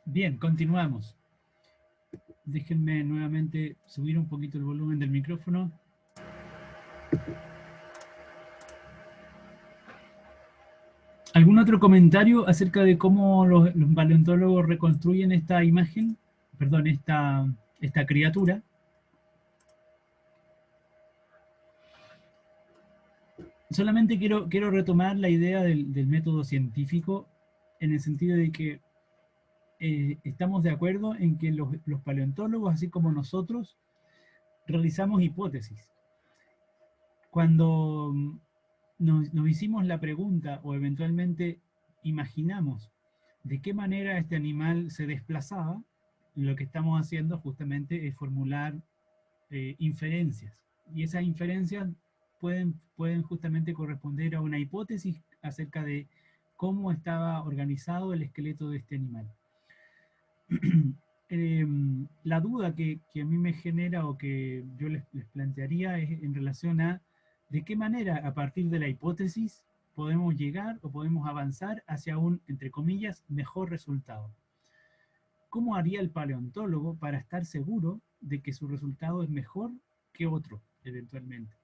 Bien, continuamos. Déjenme nuevamente subir un poquito el volumen del micrófono. ¿Algún otro comentario acerca de cómo los paleontólogos reconstruyen esta imagen? Perdón, esta criatura. Solamente quiero retomar la idea del método científico en el sentido de que estamos de acuerdo en que los paleontólogos, así como nosotros, realizamos hipótesis. Cuando nos hicimos la pregunta o eventualmente imaginamos de qué manera este animal se desplazaba, lo que estamos haciendo justamente es formular inferencias. Y esas inferencias pueden justamente corresponder a una hipótesis acerca de cómo estaba organizado el esqueleto de este animal. La duda que a mí me genera o que yo les plantearía es en relación a de qué manera a partir de la hipótesis podemos llegar o podemos avanzar hacia un, entre comillas, mejor resultado. ¿Cómo haría el paleontólogo para estar seguro de que su resultado es mejor que otro, eventualmente?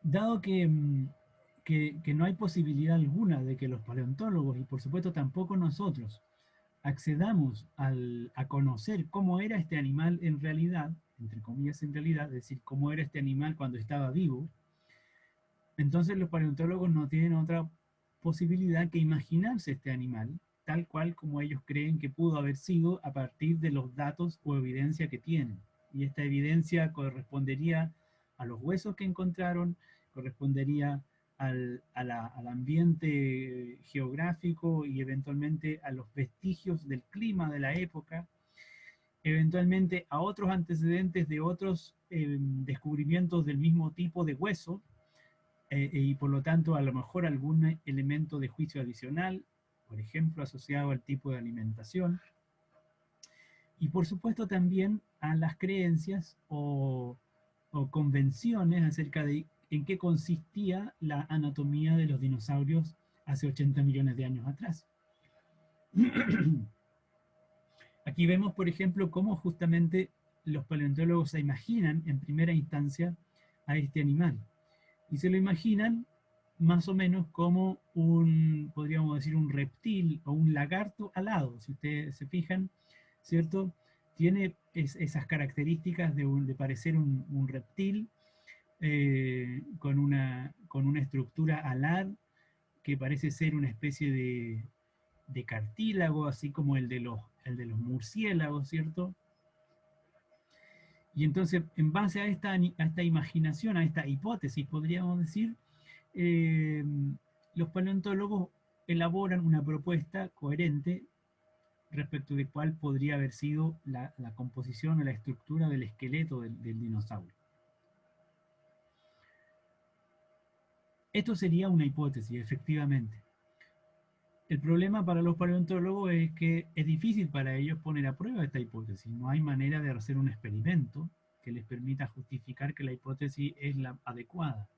Dado que no hay posibilidad alguna de que los paleontólogos, y por supuesto tampoco nosotros, accedamos a conocer cómo era este animal en realidad, entre comillas en realidad, es decir, cómo era este animal cuando estaba vivo, entonces los paleontólogos no tienen otra posibilidad que imaginarse este animal tal cual como ellos creen que pudo haber sido a partir de los datos o evidencia que tienen. Y esta evidencia correspondería a los huesos que encontraron, correspondería al ambiente geográfico y eventualmente a los vestigios del clima de la época, eventualmente a otros antecedentes de otros descubrimientos del mismo tipo de hueso, y por lo tanto a lo mejor algún elemento de juicio adicional, por ejemplo asociado al tipo de alimentación, y por supuesto también a las creencias o convenciones acerca de en qué consistía la anatomía de los dinosaurios hace 80 millones de años atrás. Aquí vemos, por ejemplo, cómo justamente los paleontólogos se imaginan en primera instancia a este animal. Y se lo imaginan más o menos como un, podríamos decir, un reptil o un lagarto alado. Si ustedes se fijan, ¿cierto? Tiene esas características de parecer un reptil con una estructura alar que parece ser una especie de cartílago, así como el de los murciélagos, ¿cierto? Y entonces, en base a esta imaginación, a esta hipótesis, podríamos decir, eh, los paleontólogos elaboran una propuesta coherente respecto de cuál podría haber sido la composición o la estructura del esqueleto del dinosaurio. Esto sería una hipótesis, efectivamente. El problema para los paleontólogos es que es difícil para ellos poner a prueba esta hipótesis. No hay manera de hacer un experimento que les permita justificar que la hipótesis es la adecuada.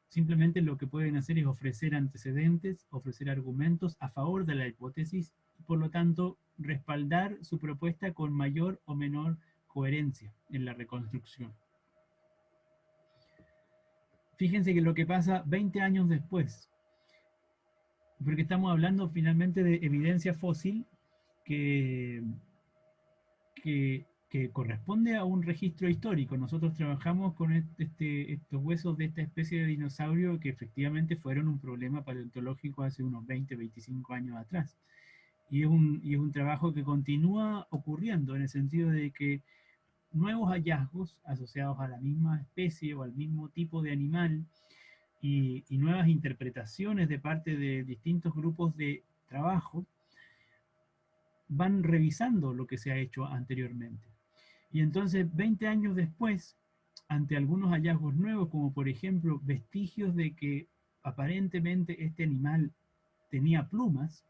Simplemente lo que pueden hacer es ofrecer antecedentes, ofrecer argumentos a favor de la hipótesis y por lo tanto respaldar su propuesta con mayor o menor coherencia en la reconstrucción. Fíjense que lo que pasa 20 años después, porque estamos hablando finalmente de evidencia fósil que, que corresponde a un registro histórico. Nosotros trabajamos con estos huesos de esta especie de dinosaurio que efectivamente fueron un problema paleontológico hace unos 20, 25 años atrás. Y es un trabajo que continúa ocurriendo en el sentido de que nuevos hallazgos asociados a la misma especie o al mismo tipo de animal y nuevas interpretaciones de parte de distintos grupos de trabajo van revisando lo que se ha hecho anteriormente. Y entonces, 20 años después, ante algunos hallazgos nuevos, como por ejemplo vestigios de que aparentemente este animal tenía plumas,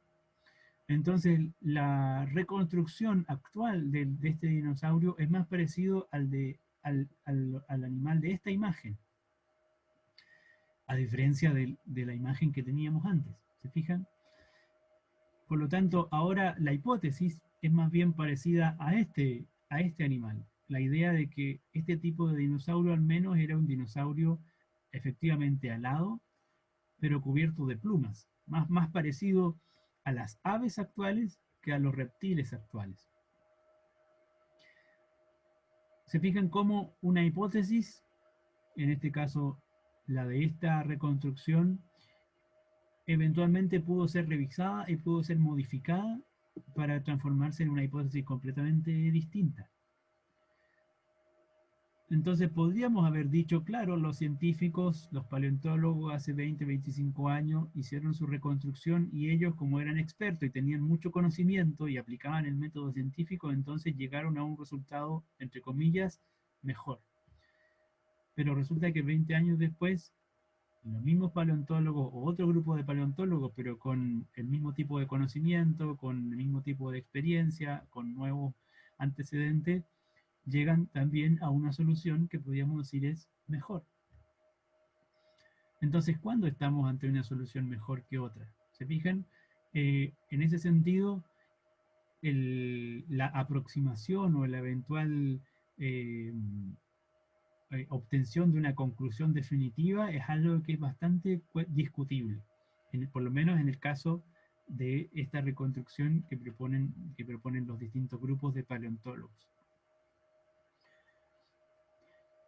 entonces la reconstrucción actual de este dinosaurio es más parecido al animal de esta imagen. a diferencia de la imagen que teníamos antes. ¿Se fijan? Por lo tanto, ahora la hipótesis es más bien parecida a este animal. La idea de que este tipo de dinosaurio al menos era un dinosaurio efectivamente alado, pero cubierto de plumas, más parecido a las aves actuales que a los reptiles actuales. Se fijan cómo una hipótesis, en este caso la de esta reconstrucción, eventualmente pudo ser revisada y pudo ser modificada para transformarse en una hipótesis completamente distinta. Entonces podríamos haber dicho, claro, los científicos, los paleontólogos hace 20, 25 años hicieron su reconstrucción y ellos como eran expertos y tenían mucho conocimiento y aplicaban el método científico, entonces llegaron a un resultado, entre comillas, mejor. Pero resulta que 20 años después, los mismos paleontólogos o otro grupo de paleontólogos, pero con el mismo tipo de conocimiento, con el mismo tipo de experiencia, con nuevos antecedentes, llegan también a una solución que podríamos decir es mejor. Entonces, ¿cuándo estamos ante una solución mejor que otra? ¿Se fijan? En ese sentido, la aproximación o la eventual eh, obtención de una conclusión definitiva es algo que es bastante discutible, por lo menos en el caso de esta reconstrucción que proponen los distintos grupos de paleontólogos.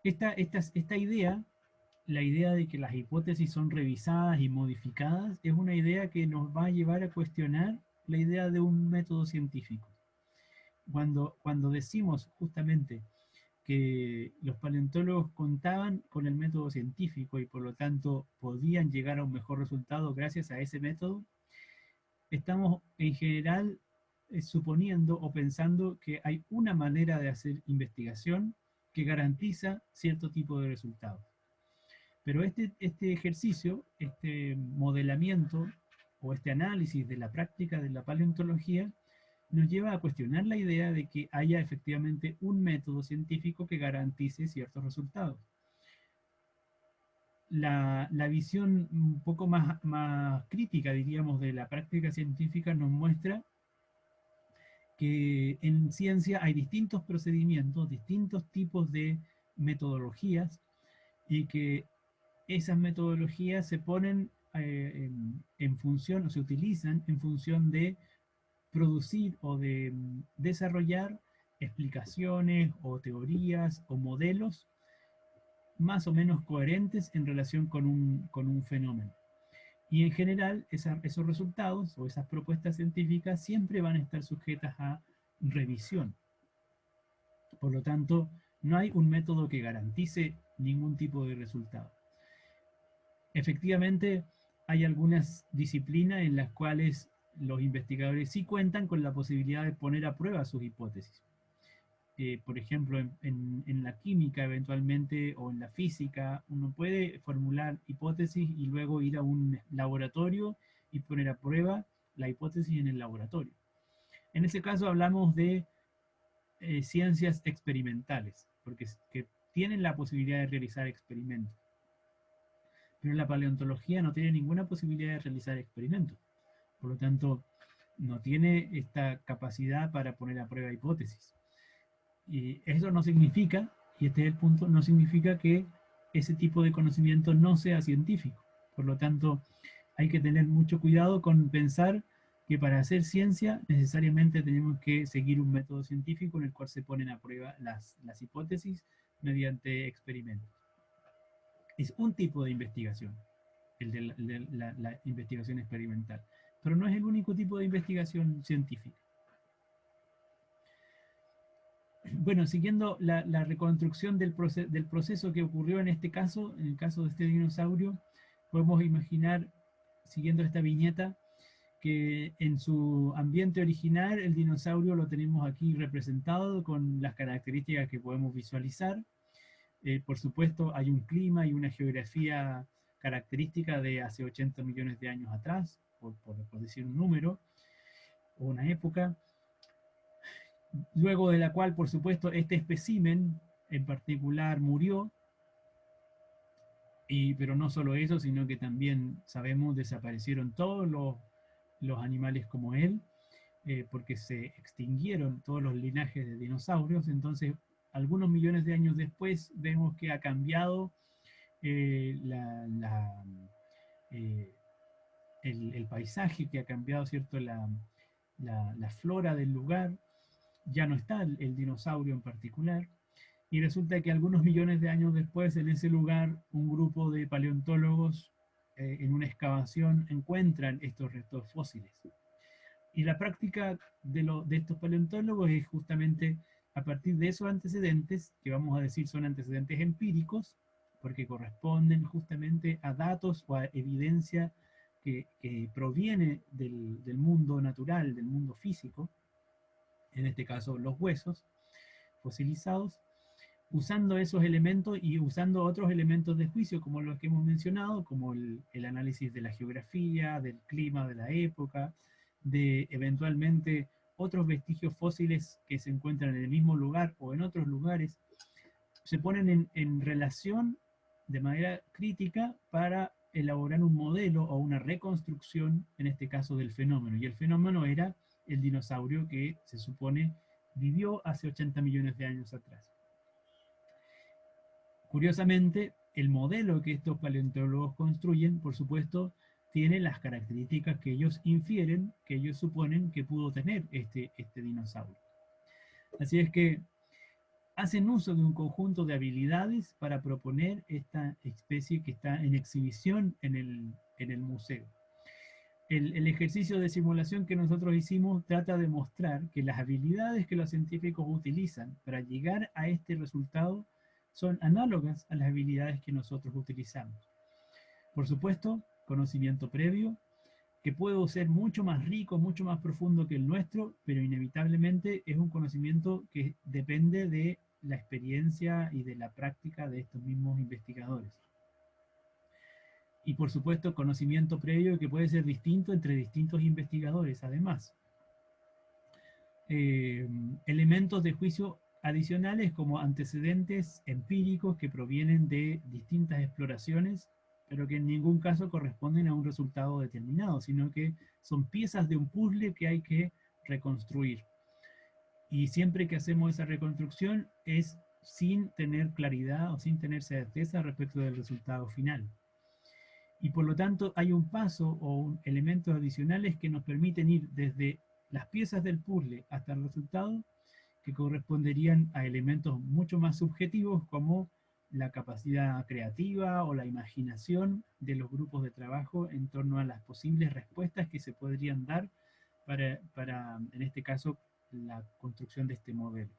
Esta idea, la idea de que las hipótesis son revisadas y modificadas, es una idea que nos va a llevar a cuestionar la idea de un método científico. Cuando decimos justamente que los paleontólogos contaban con el método científico y por lo tanto podían llegar a un mejor resultado gracias a ese método, estamos en general suponiendo o pensando que hay una manera de hacer investigación que garantiza cierto tipo de resultados. Pero este ejercicio, este modelamiento o este análisis de la práctica de la paleontología nos lleva a cuestionar la idea de que haya efectivamente un método científico que garantice ciertos resultados. La visión un poco más crítica, diríamos, de la práctica científica nos muestra que en ciencia hay distintos procedimientos, distintos tipos de metodologías y que esas metodologías se ponen en función o se utilizan en función de producir o de desarrollar explicaciones o teorías o modelos más o menos coherentes en relación con un fenómeno. Y en general esos resultados o esas propuestas científicas siempre van a estar sujetas a revisión. Por lo tanto, no hay un método que garantice ningún tipo de resultado. Efectivamente, hay algunas disciplinas en las cuales los investigadores sí cuentan con la posibilidad de poner a prueba sus hipótesis. Por ejemplo, en la química eventualmente o en la física, uno puede formular hipótesis y luego ir a un laboratorio y poner a prueba la hipótesis en el laboratorio. En ese caso hablamos de ciencias experimentales, porque que tienen la posibilidad de realizar experimentos. Pero la paleontología no tiene ninguna posibilidad de realizar experimentos. Por lo tanto, no tiene esta capacidad para poner a prueba hipótesis. Y eso no significa, y este es el punto, no significa que ese tipo de conocimiento no sea científico. Por lo tanto, hay que tener mucho cuidado con pensar que para hacer ciencia necesariamente tenemos que seguir un método científico en el cual se ponen a prueba las hipótesis mediante experimentos. Es un tipo de investigación, el de la investigación experimental, pero no es el único tipo de investigación científica. Bueno, siguiendo la reconstrucción del proceso que ocurrió en este caso, en el caso de este dinosaurio, podemos imaginar, siguiendo esta viñeta, que en su ambiente original el dinosaurio lo tenemos aquí representado con las características que podemos visualizar. Por supuesto, hay un clima y una geografía característica de hace 80 millones de años atrás, por decir un número, o una época, luego de la cual, por supuesto, este espécimen en particular murió, Pero no solo eso, sino que también sabemos desaparecieron todos los animales como él, porque se extinguieron todos los linajes de dinosaurios. Entonces, algunos millones de años después, vemos que ha cambiado eh, la, la, eh, el paisaje, que ha cambiado, ¿cierto? La flora del lugar. Ya no está el dinosaurio en particular. Y resulta que algunos millones de años después, en ese lugar, un grupo de paleontólogos en una excavación encuentran estos restos fósiles. Y la práctica de estos paleontólogos es justamente a partir de esos antecedentes, que vamos a decir son antecedentes empíricos, porque corresponden justamente a datos o a evidencia que proviene del mundo natural, del mundo físico, en este caso los huesos fosilizados, usando esos elementos y usando otros elementos de juicio, como los que hemos mencionado, como el análisis de la geografía, del clima de la época, de eventualmente otros vestigios fósiles que se encuentran en el mismo lugar o en otros lugares, se ponen en relación de manera crítica para elaborar un modelo o una reconstrucción, en este caso, del fenómeno. Y el fenómeno era el dinosaurio que se supone vivió hace 80 millones de años atrás. Curiosamente, el modelo que estos paleontólogos construyen, por supuesto, tiene las características que ellos infieren, que ellos suponen que pudo tener este dinosaurio. Así es que hacen uso de un conjunto de habilidades para proponer esta especie que está en exhibición en el museo. El ejercicio de simulación que nosotros hicimos trata de mostrar que las habilidades que los científicos utilizan para llegar a este resultado son análogas a las habilidades que nosotros utilizamos. Por supuesto, conocimiento previo, que puede ser mucho más rico, mucho más profundo que el nuestro, pero inevitablemente es un conocimiento que depende de la experiencia y de la práctica de estos mismos investigadores. Y por supuesto, conocimiento previo que puede ser distinto entre distintos investigadores, además. Elementos de juicio adicionales como antecedentes empíricos que provienen de distintas exploraciones, pero que en ningún caso corresponden a un resultado determinado, sino que son piezas de un puzzle que hay que reconstruir. Y siempre que hacemos esa reconstrucción es sin tener claridad o sin tener certeza respecto del resultado final. Y por lo tanto hay un paso o elementos adicionales que nos permiten ir desde las piezas del puzzle hasta el resultado, que corresponderían a elementos mucho más subjetivos como la capacidad creativa o la imaginación de los grupos de trabajo en torno a las posibles respuestas que se podrían dar para en este caso, la construcción de este modelo.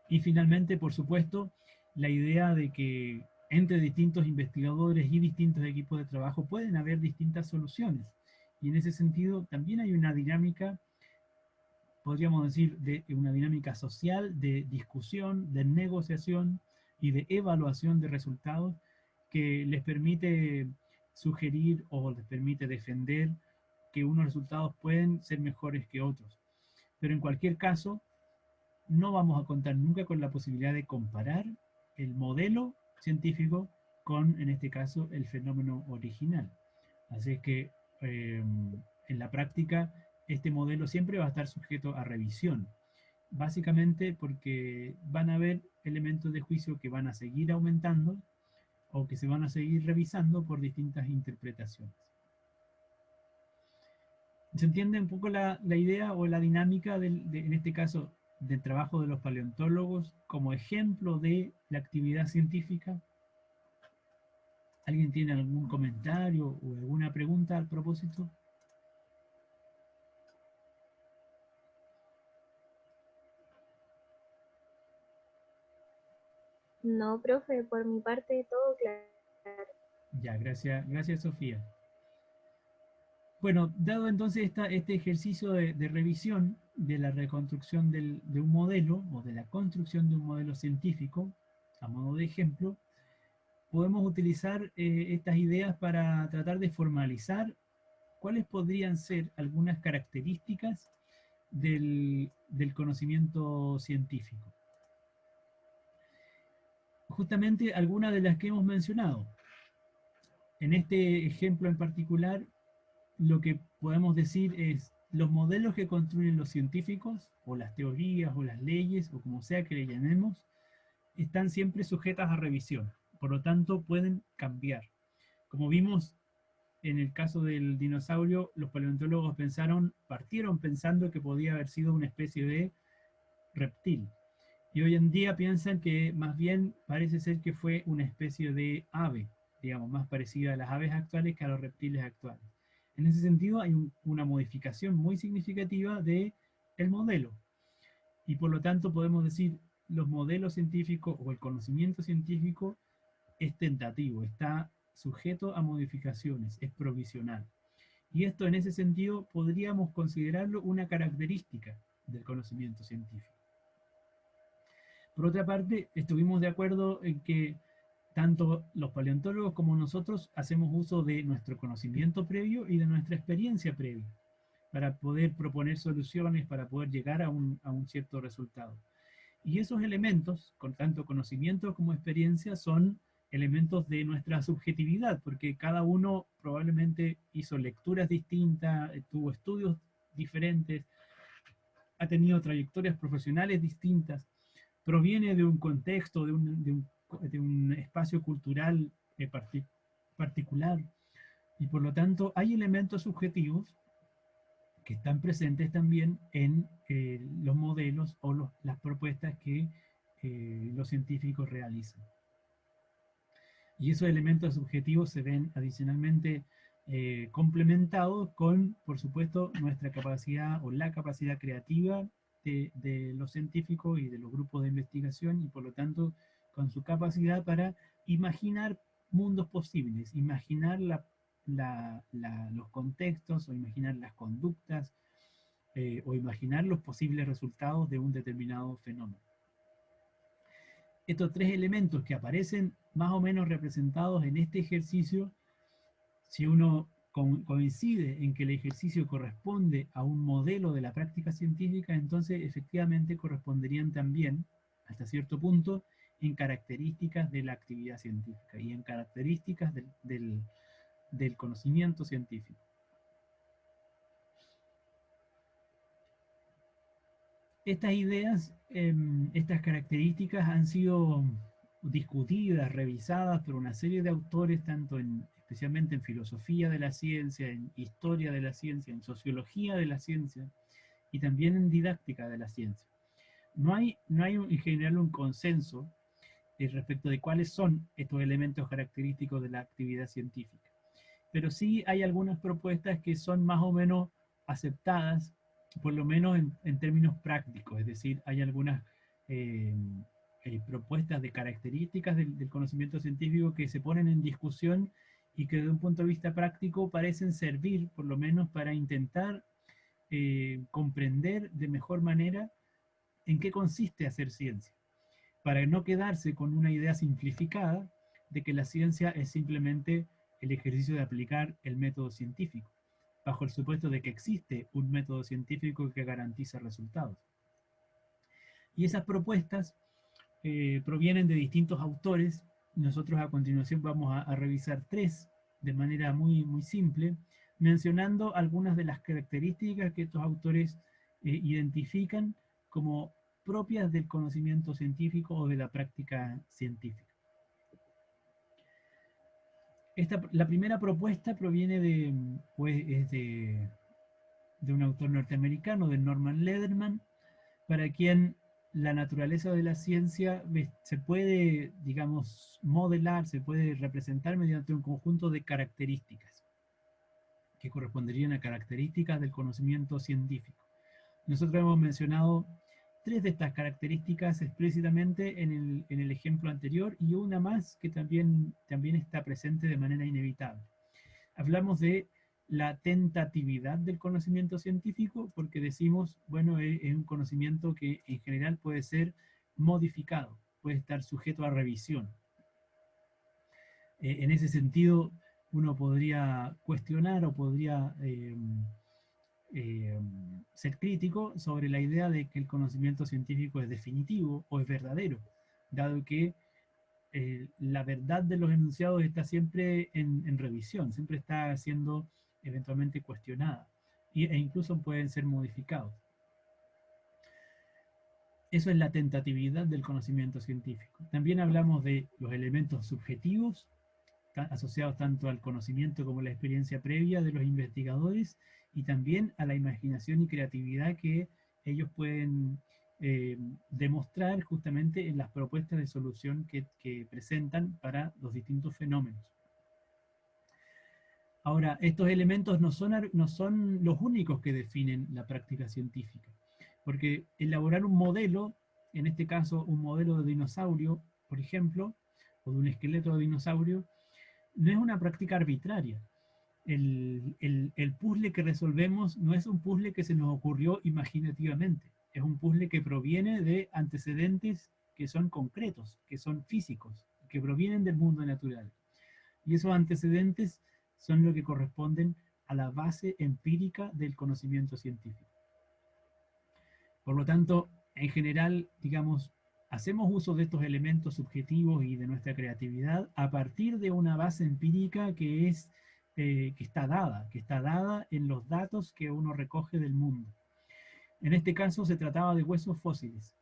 Y finalmente, por supuesto, la idea de que entre distintos investigadores y distintos equipos de trabajo pueden haber distintas soluciones. Y en ese sentido también hay una dinámica, podríamos decir, de una dinámica social, de discusión, de negociación y de evaluación de resultados que les permite sugerir o les permite defender que unos resultados pueden ser mejores que otros. Pero en cualquier caso, no vamos a contar nunca con la posibilidad de comparar el modelo científico con, en este caso, el fenómeno original. Así es que en la práctica este modelo siempre va a estar sujeto a revisión, básicamente porque van a haber elementos de juicio que van a seguir aumentando o que se van a seguir revisando por distintas interpretaciones. ¿Se entiende un poco la idea o la dinámica en este caso del trabajo de los paleontólogos como ejemplo de la actividad científica? ¿Alguien tiene algún comentario o alguna pregunta al propósito? No, profe, por mi parte todo claro. Ya, gracias Sofía. Bueno, dado entonces este ejercicio de revisión de la reconstrucción de un modelo o de la construcción de un modelo científico, a modo de ejemplo, podemos utilizar estas ideas para tratar de formalizar cuáles podrían ser algunas características del conocimiento científico. justamente algunas de las que hemos mencionado. En este ejemplo en particular, lo que podemos decir es los modelos que construyen los científicos, o las teorías, o las leyes, o como sea que le llamemos, están siempre sujetas a revisión. Por lo tanto, pueden cambiar. Como vimos en el caso del dinosaurio, los paleontólogos partieron pensando que podía haber sido una especie de reptil. Y hoy en día piensan que más bien parece ser que fue una especie de ave, digamos, más parecida a las aves actuales que a los reptiles actuales. En ese sentido, hay una modificación muy significativa del modelo. Y por lo tanto, podemos decir, los modelos científicos o el conocimiento científico es tentativo, está sujeto a modificaciones, es provisional. Y esto en ese sentido podríamos considerarlo una característica del conocimiento científico. Por otra parte, estuvimos de acuerdo en que tanto los paleontólogos como nosotros hacemos uso de nuestro conocimiento previo y de nuestra experiencia previa para poder proponer soluciones, para poder llegar a un cierto resultado. Y esos elementos, con tanto conocimiento como experiencia, son elementos de nuestra subjetividad, porque cada uno probablemente hizo lecturas distintas, tuvo estudios diferentes, ha tenido trayectorias profesionales distintas, proviene de un contexto, de un espacio cultural particular, y por lo tanto hay elementos subjetivos que están presentes también en los modelos o las propuestas que los científicos realizan. Y esos elementos subjetivos se ven adicionalmente complementados con, por supuesto, nuestra capacidad o la capacidad creativa de los científicos y de los grupos de investigación, y por lo tanto con su capacidad para imaginar mundos posibles, imaginar los contextos o imaginar las conductas o imaginar los posibles resultados de un determinado fenómeno. Estos tres elementos que aparecen más o menos representados en este ejercicio, si uno coincide en que el ejercicio corresponde a un modelo de la práctica científica, entonces efectivamente corresponderían también, hasta cierto punto, en características de la actividad científica y en características del conocimiento científico. Estas ideas, estas características han sido discutidas, revisadas por una serie de autores, especialmente en filosofía de la ciencia, en historia de la ciencia, en sociología de la ciencia y también en didáctica de la ciencia. No hay en general un consenso respecto de cuáles son estos elementos característicos de la actividad científica, pero sí hay algunas propuestas que son más o menos aceptadas, por lo menos en términos prácticos, es decir, hay algunas eh, propuestas de características del conocimiento científico que se ponen en discusión y que desde un punto de vista práctico parecen servir por lo menos para intentar comprender de mejor manera en qué consiste hacer ciencia, para no quedarse con una idea simplificada de que la ciencia es simplemente el ejercicio de aplicar el método científico, bajo el supuesto de que existe un método científico que garantiza resultados. Y esas propuestas provienen de distintos autores. Nosotros a continuación vamos a revisar tres de manera muy, muy simple, mencionando algunas de las características que estos autores identifican como propias del conocimiento científico o de la práctica científica. La primera propuesta proviene de un autor norteamericano, de Norman Lederman, para quien la naturaleza de la ciencia se puede, digamos, modelar, se puede representar mediante un conjunto de características que corresponderían a características del conocimiento científico. Nosotros hemos mencionado tres de estas características explícitamente en el ejemplo anterior y una más que también está presente de manera inevitable. Hablamos de la tentatividad del conocimiento científico porque decimos, bueno, es un conocimiento que en general puede ser modificado, puede estar sujeto a revisión. En ese sentido, uno podría cuestionar o podría ser crítico sobre la idea de que el conocimiento científico es definitivo o es verdadero, dado que la verdad de los enunciados está siempre en revisión, siempre está siendo eventualmente cuestionada e incluso pueden ser modificados. Eso es la tentatividad del conocimiento científico. También hablamos de los elementos subjetivos asociados tanto al conocimiento como a la experiencia previa de los investigadores y también a la imaginación y creatividad que ellos pueden demostrar justamente en las propuestas de solución que presentan para los distintos fenómenos. Ahora, estos elementos no son los únicos que definen la práctica científica, porque elaborar un modelo, en este caso un modelo de dinosaurio, por ejemplo, o de un esqueleto de dinosaurio, no es una práctica arbitraria. El puzzle que resolvemos no es un puzzle que se nos ocurrió imaginativamente, es un puzzle que proviene de antecedentes que son concretos, que son físicos, que provienen del mundo natural. Y esos antecedentes son lo que corresponden a la base empírica del conocimiento científico. Por lo tanto, en general, digamos, hacemos uso de estos elementos subjetivos y de nuestra creatividad a partir de una base empírica que está dada en los datos que uno recoge del mundo. En este caso se trataba de huesos fósiles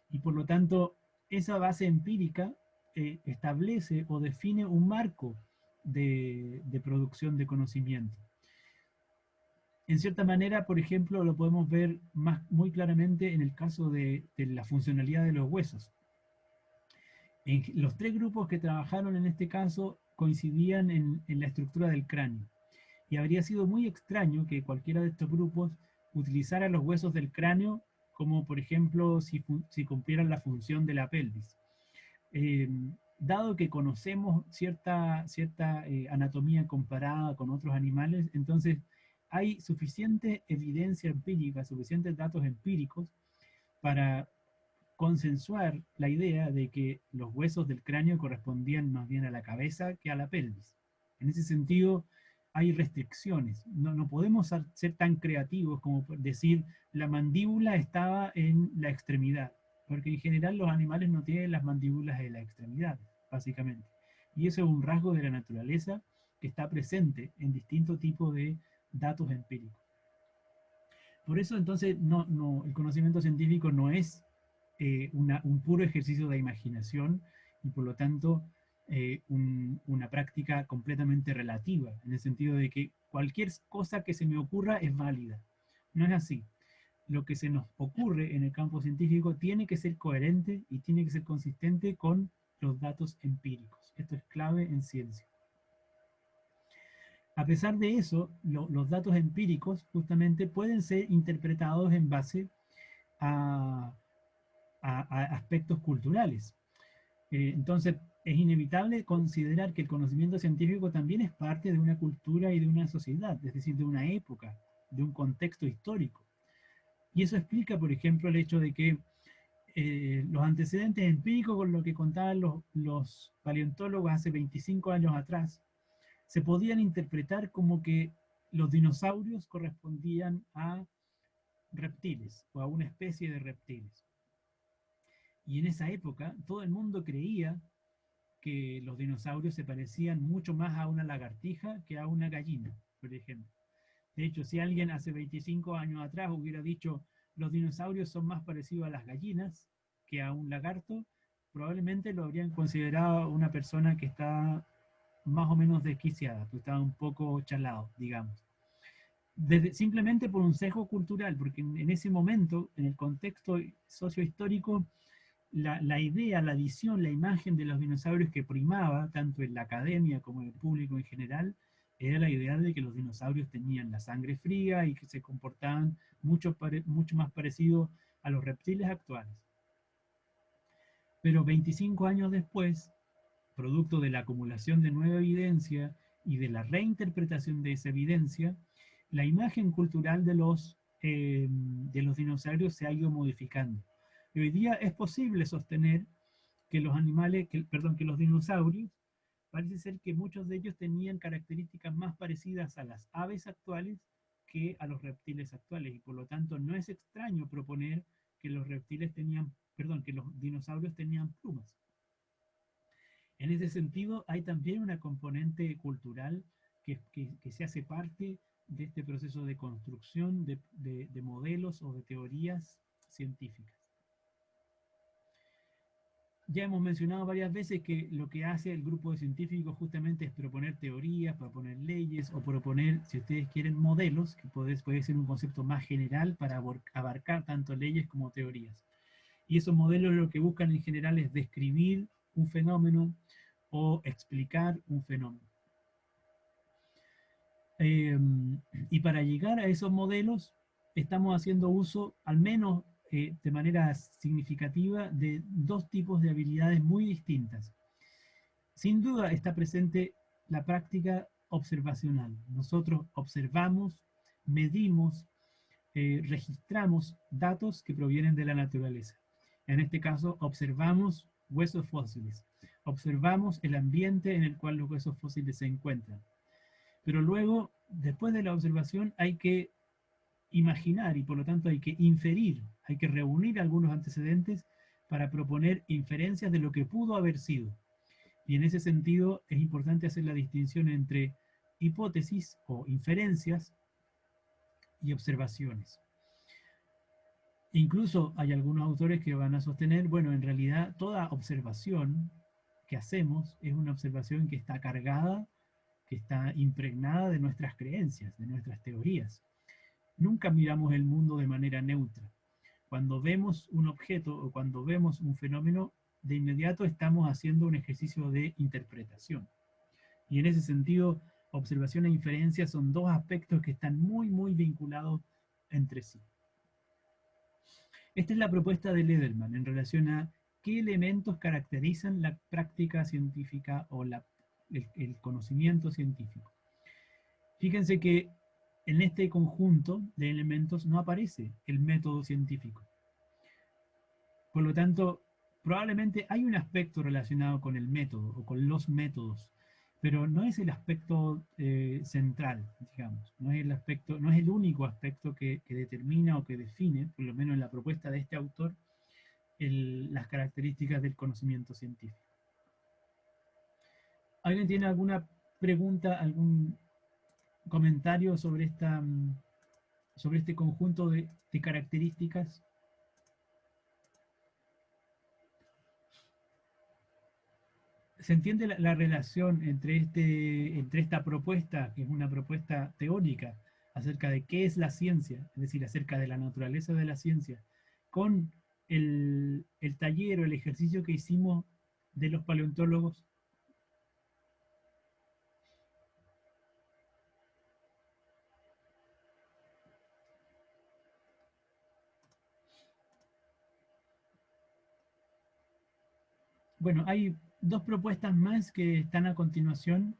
y por lo tanto esa base empírica establece o define un marco de producción de conocimiento. En cierta manera, por ejemplo, lo podemos ver muy claramente en el caso de la funcionalidad de los huesos. Los tres grupos que trabajaron en este caso coincidían en la estructura del cráneo. Y habría sido muy extraño que cualquiera de estos grupos utilizara los huesos del cráneo como, por ejemplo, si cumplieran la función de la pelvis. Dado que conocemos cierta anatomía comparada con otros animales, entonces hay suficiente evidencia empírica, suficientes datos empíricos para consensuar la idea de que los huesos del cráneo correspondían más bien a la cabeza que a la pelvis. En ese sentido, hay restricciones. No podemos ser tan creativos como decir la mandíbula estaba en la extremidad, porque en general los animales no tienen las mandíbulas en la extremidad, básicamente. Y eso es un rasgo de la naturaleza que está presente en distintos tipos de datos empíricos. Por eso entonces el conocimiento científico no es un puro ejercicio de imaginación y por lo tanto una práctica completamente relativa, en el sentido de que cualquier cosa que se me ocurra es válida. No es así. Lo que se nos ocurre en el campo científico tiene que ser coherente y tiene que ser consistente con los datos empíricos. Esto es clave en ciencia. A pesar de eso, los datos empíricos justamente pueden ser interpretados en base a aspectos culturales. Entonces, es inevitable considerar que el conocimiento científico también es parte de una cultura y de una sociedad, es decir, de una época, de un contexto histórico. Y eso explica, por ejemplo, el hecho de que los antecedentes empíricos con lo que contaban los paleontólogos hace 25 años atrás se podían interpretar como que los dinosaurios correspondían a reptiles o a una especie de reptiles. Y en esa época todo el mundo creía que los dinosaurios se parecían mucho más a una lagartija que a una gallina, por ejemplo. De hecho, si alguien hace 25 años atrás hubiera dicho los dinosaurios son más parecidos a las gallinas que a un lagarto, probablemente lo habrían considerado una persona que está más o menos desquiciada, que estaba un poco chalado, digamos. Simplemente por un sesgo cultural, porque en ese momento, en el contexto sociohistórico, la idea, la visión, la imagen de los dinosaurios que primaba, tanto en la academia como en el público en general, era la idea de que los dinosaurios tenían la sangre fría y que se comportaban mucho más parecido a los reptiles actuales. Pero 25 años después, producto de la acumulación de nueva evidencia y de la reinterpretación de esa evidencia, la imagen cultural de los dinosaurios se ha ido modificando. Y hoy día es posible sostener que los que los dinosaurios, parece ser que muchos de ellos tenían características más parecidas a las aves actuales que a los reptiles actuales, y por lo tanto no es extraño proponer que los reptiles que los dinosaurios tenían plumas. En ese sentido, hay también una componente cultural que se hace parte de este proceso de construcción de modelos o de teorías científicas. Ya hemos mencionado varias veces que lo que hace el grupo de científicos justamente es proponer teorías, proponer leyes o proponer, si ustedes quieren, modelos, que puede ser un concepto más general para abarcar tanto leyes como teorías. Y esos modelos lo que buscan en general es describir un fenómeno o explicar un fenómeno. Y para llegar a esos modelos estamos haciendo uso, al menos de manera significativa, de dos tipos de habilidades muy distintas. Sin duda está presente la práctica observacional. Nosotros observamos, medimos, registramos datos que provienen de la naturaleza. En este caso, observamos huesos fósiles. Observamos el ambiente en el cual los huesos fósiles se encuentran. Pero luego, después de la observación, hay que imaginar y por lo tanto hay que inferir, hay que reunir algunos antecedentes para proponer inferencias de lo que pudo haber sido. Y en ese sentido es importante hacer la distinción entre hipótesis o inferencias y observaciones. Incluso hay algunos autores que van a sostener, bueno, en realidad toda observación que hacemos es una observación que está cargada, que está impregnada de nuestras creencias, de nuestras teorías. Nunca miramos el mundo de manera neutra. Cuando vemos un objeto o cuando vemos un fenómeno, de inmediato estamos haciendo un ejercicio de interpretación. Y en ese sentido, observación e inferencia son dos aspectos que están muy, muy vinculados entre sí. Esta es la propuesta de Lederman en relación a qué elementos caracterizan la práctica científica o el conocimiento científico. Fíjense que en este conjunto de elementos no aparece el método científico. Por lo tanto, probablemente hay un aspecto relacionado con el método o con los métodos, pero no es el aspecto central, digamos, no es el único aspecto que determina o que define, por lo menos en la propuesta de este autor, las características del conocimiento científico. ¿Alguien tiene alguna pregunta, algún comentario sobre este conjunto de características? ¿Se entiende la relación entre esta propuesta, que es una propuesta teórica, acerca de qué es la ciencia, es decir, acerca de la naturaleza de la ciencia, con el taller o el ejercicio que hicimos de los paleontólogos? Bueno, hay dos propuestas más que están a continuación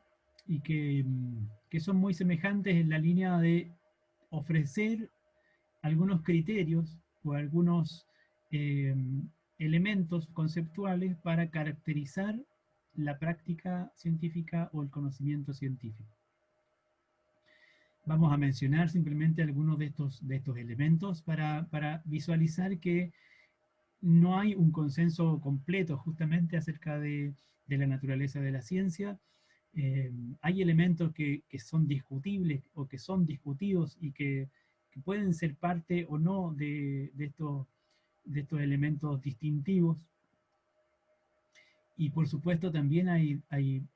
y que son muy semejantes en la línea de ofrecer algunos criterios o algunos eh, elementos conceptuales para caracterizar la práctica científica o el conocimiento científico. Vamos a mencionar simplemente algunos de estos elementos para visualizar que no hay un consenso completo justamente acerca de la naturaleza de la ciencia. Hay elementos que son discutibles o que son discutidos y que pueden ser parte o no de estos elementos distintivos. Y por supuesto también hay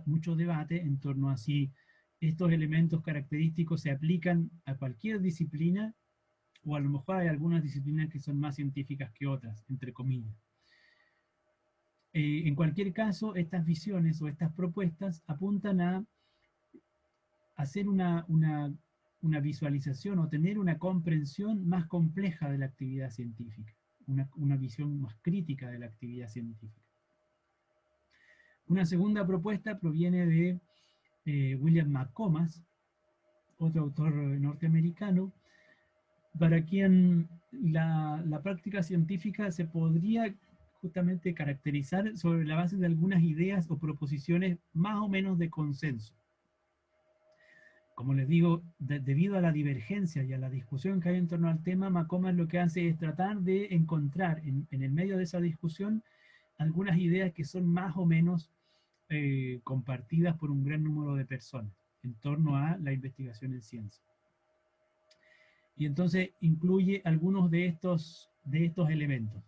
mucho debate en torno a si estos elementos característicos se aplican a cualquier disciplina o a lo mejor hay algunas disciplinas que son más científicas que otras, entre comillas. En cualquier caso, estas visiones o estas propuestas apuntan a hacer una visualización o tener una comprensión más compleja de la actividad científica, una visión más crítica de la actividad científica. Una segunda propuesta proviene de William McComas, otro autor norteamericano, para quien la práctica científica se podría justamente caracterizar sobre la base de algunas ideas o proposiciones más o menos de consenso. Como les digo, debido a la divergencia y a la discusión que hay en torno al tema, McComas lo que hace es tratar de encontrar en el medio de esa discusión algunas ideas que son más o menos compartidas por un gran número de personas en torno a la investigación en ciencia. Y entonces incluye algunos de estos elementos.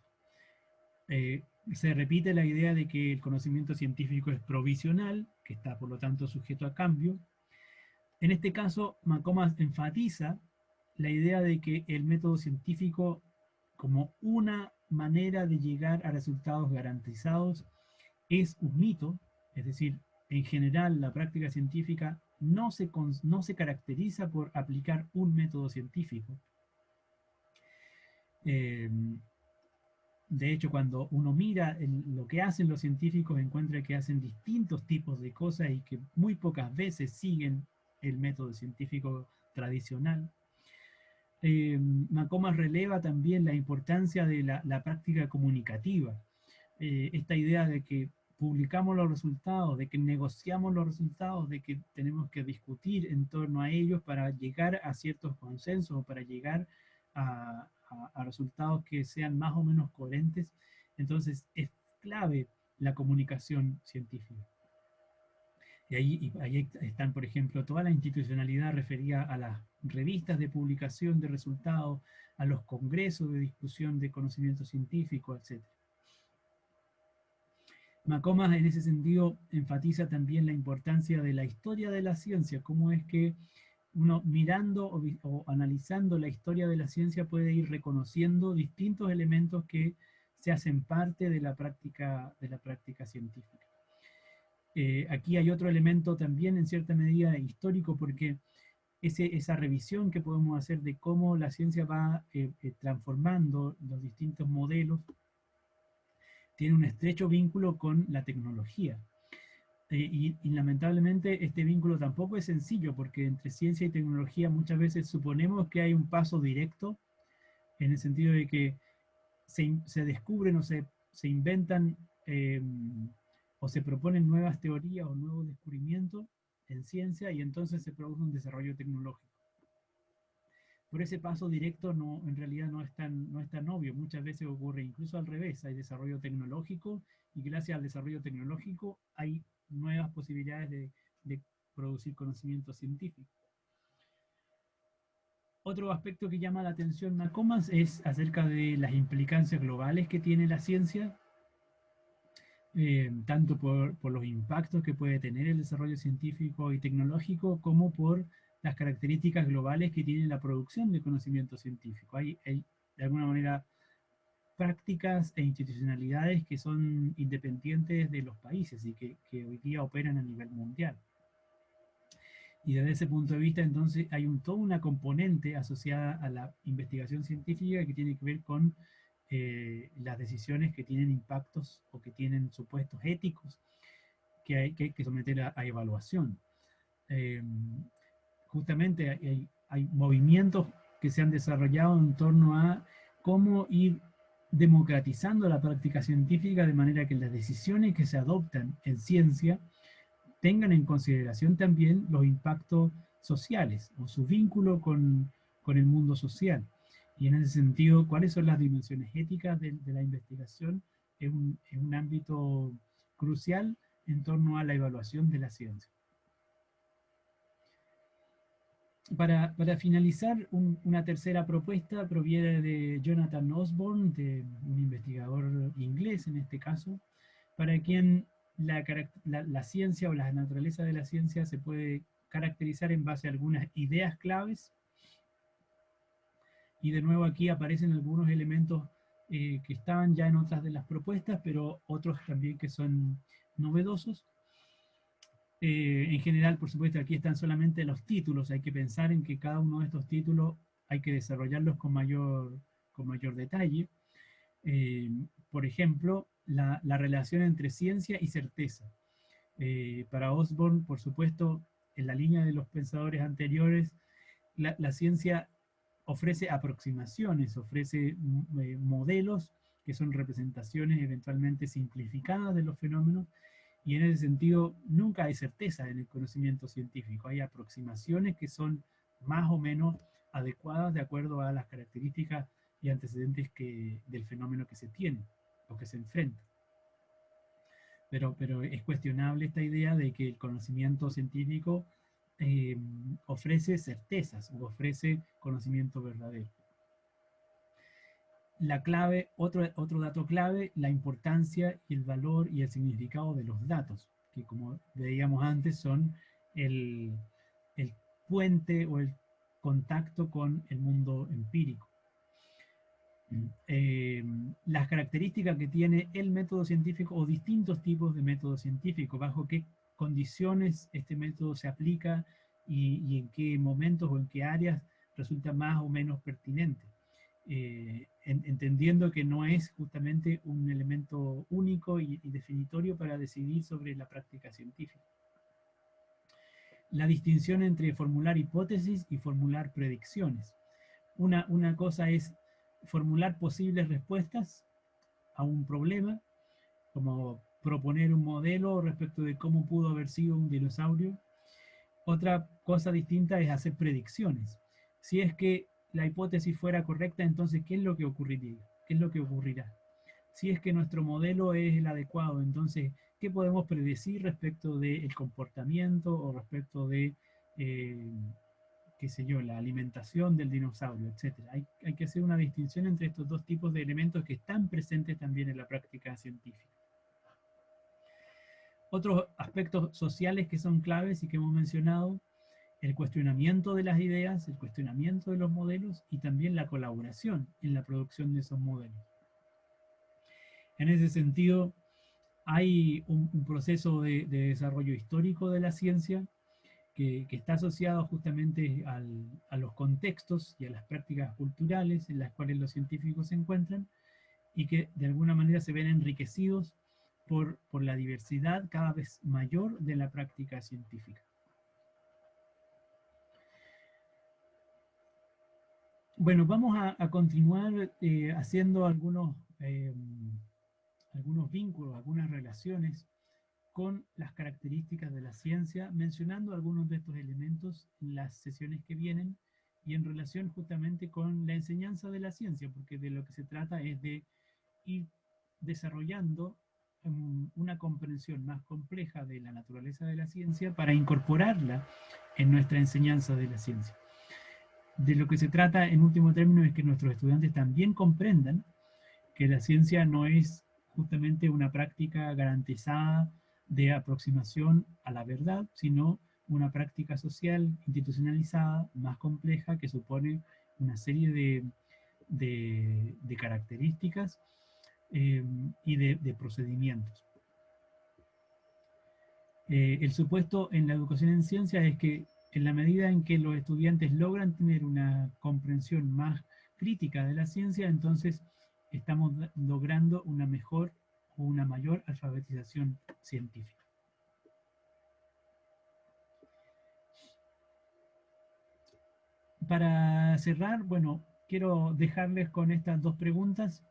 Se repite la idea de que el conocimiento científico es provisional, que está por lo tanto sujeto a cambio. En este caso, McComas enfatiza la idea de que el método científico, como una manera de llegar a resultados garantizados, es un mito, es decir, en general la práctica científica no se caracteriza por aplicar un método científico. Eh, de hecho, cuando uno mira lo que hacen los científicos, encuentra que hacen distintos tipos de cosas y que muy pocas veces siguen el método científico tradicional. McComas releva también la importancia de la práctica comunicativa. Esta idea de que publicamos los resultados, de que negociamos los resultados, de que tenemos que discutir en torno a ellos para llegar a ciertos consensos, para llegar a resultados que sean más o menos coherentes. Entonces es clave la comunicación científica. Y ahí están, por ejemplo, toda la institucionalidad referida a las revistas de publicación de resultados, a los congresos de discusión de conocimiento científico, etc. McComas en ese sentido enfatiza también la importancia de la historia de la ciencia, cómo es que uno mirando o analizando la historia de la ciencia puede ir reconociendo distintos elementos que se hacen parte de la práctica científica. Aquí hay otro elemento también en cierta medida histórico, porque esa revisión que podemos hacer de cómo la ciencia va transformando los distintos modelos tiene un estrecho vínculo con la tecnología. Y lamentablemente este vínculo tampoco es sencillo, porque entre ciencia y tecnología muchas veces suponemos que hay un paso directo, en el sentido de que se descubren o se inventan o se proponen nuevas teorías o nuevos descubrimientos en ciencia y entonces se produce un desarrollo tecnológico. Por ese paso directo en realidad no es tan obvio. Muchas veces ocurre incluso al revés. Hay desarrollo tecnológico y gracias al desarrollo tecnológico hay nuevas posibilidades de producir conocimiento científico. Otro aspecto que llama la atención McComas es acerca de las implicancias globales que tiene la ciencia, tanto por los impactos que puede tener el desarrollo científico y tecnológico, como por las características globales que tiene la producción de conocimiento científico. Hay de alguna manera prácticas e institucionalidades que son independientes de los países y que hoy día operan a nivel mundial. Y desde ese punto de vista, entonces, hay toda una componente asociada a la investigación científica que tiene que ver con las decisiones que tienen impactos o que tienen supuestos éticos que hay que someter a evaluación. Justamente hay movimientos que se han desarrollado en torno a cómo ir democratizando la práctica científica de manera que las decisiones que se adoptan en ciencia tengan en consideración también los impactos sociales o su vínculo con el mundo social. Y en ese sentido, ¿cuáles son las dimensiones éticas de la investigación? Es un ámbito crucial en torno a la evaluación de la ciencia. Para finalizar, una tercera propuesta proviene de Jonathan Osborne, de un investigador inglés en este caso, para quien la ciencia o la naturaleza de la ciencia se puede caracterizar en base a algunas ideas claves. Y de nuevo aquí aparecen algunos elementos que estaban ya en otras de las propuestas, pero otros también que son novedosos. En general, por supuesto, aquí están solamente los títulos. Hay que pensar en que cada uno de estos títulos hay que desarrollarlos con mayor detalle. Por ejemplo, la relación entre ciencia y certeza. Para Osborne, por supuesto, en la línea de los pensadores anteriores, la ciencia ofrece aproximaciones, ofrece modelos que son representaciones eventualmente simplificadas de los fenómenos, y en ese sentido nunca hay certeza en el conocimiento científico, hay aproximaciones que son más o menos adecuadas de acuerdo a las características y antecedentes del fenómeno que se tiene o que se enfrenta. pero es cuestionable esta idea de que el conocimiento científico ofrece certezas o ofrece conocimiento verdadero. La clave, otro dato clave, la importancia y el valor y el significado de los datos, que como veíamos antes son el, el puente o el contacto con el mundo empírico. Las características que tiene el método científico o distintos tipos de método científico, bajo qué condiciones este método se aplica y en qué momentos o en qué áreas resulta más o menos pertinente. Entendiendo que no es justamente un elemento único y definitorio para decidir sobre la práctica científica. La distinción entre formular hipótesis y formular predicciones. Una cosa es formular posibles respuestas a un problema, como proponer un modelo respecto de cómo pudo haber sido un dinosaurio. Otra cosa distinta es hacer predicciones. Si es que la hipótesis fuera correcta, entonces, ¿qué es lo que ocurriría? ¿Qué es lo que ocurrirá? Si es que nuestro modelo es el adecuado, entonces, ¿qué podemos predecir respecto del comportamiento o respecto de, qué sé yo, la alimentación del dinosaurio, etcétera? Hay que hacer una distinción entre estos dos tipos de elementos que están presentes también en la práctica científica. Otros aspectos sociales que son claves y que hemos mencionado: el cuestionamiento de las ideas, el cuestionamiento de los modelos y también la colaboración en la producción de esos modelos. En ese sentido, hay un proceso de desarrollo histórico de la ciencia que está asociado justamente a los contextos y a las prácticas culturales en las cuales los científicos se encuentran y que de alguna manera se ven enriquecidos por la diversidad cada vez mayor de la práctica científica. Bueno, vamos a continuar haciendo algunos vínculos, algunas relaciones con las características de la ciencia, mencionando algunos de estos elementos en las sesiones que vienen y en relación justamente con la enseñanza de la ciencia, porque de lo que se trata es de ir desarrollando una comprensión más compleja de la naturaleza de la ciencia para incorporarla en nuestra enseñanza de la ciencia. De lo que se trata, en último término, es que nuestros estudiantes también comprendan que la ciencia no es justamente una práctica garantizada de aproximación a la verdad, sino una práctica social institucionalizada, más compleja, que supone una serie de características y de procedimientos. El supuesto en la educación en ciencias es que en la medida en que los estudiantes logran tener una comprensión más crítica de la ciencia, entonces estamos logrando una mejor o una mayor alfabetización científica. Para cerrar, bueno, quiero dejarles con estas dos preguntas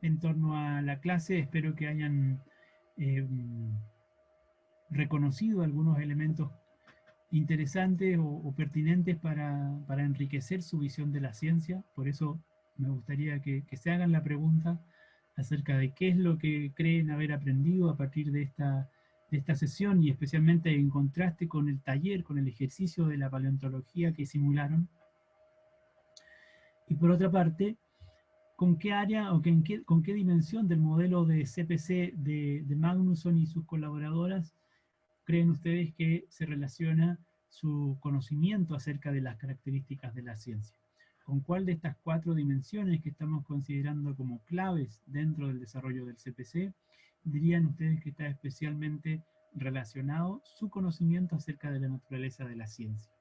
en torno a la clase. Espero que hayan reconocido algunos elementos interesantes o pertinentes para enriquecer su visión de la ciencia. Por eso me gustaría que se hagan la pregunta acerca de qué es lo que creen haber aprendido a partir de esta sesión, y especialmente en contraste con el taller, con el ejercicio de la paleontología que simularon. Y por otra parte, ¿con qué área o con qué dimensión del modelo de CPC de Magnusson y sus colaboradoras creen ustedes que se relaciona su conocimiento acerca de las características de la ciencia? ¿Con cuál de estas cuatro dimensiones que estamos considerando como claves dentro del desarrollo del CPC dirían ustedes que está especialmente relacionado su conocimiento acerca de la naturaleza de la ciencia?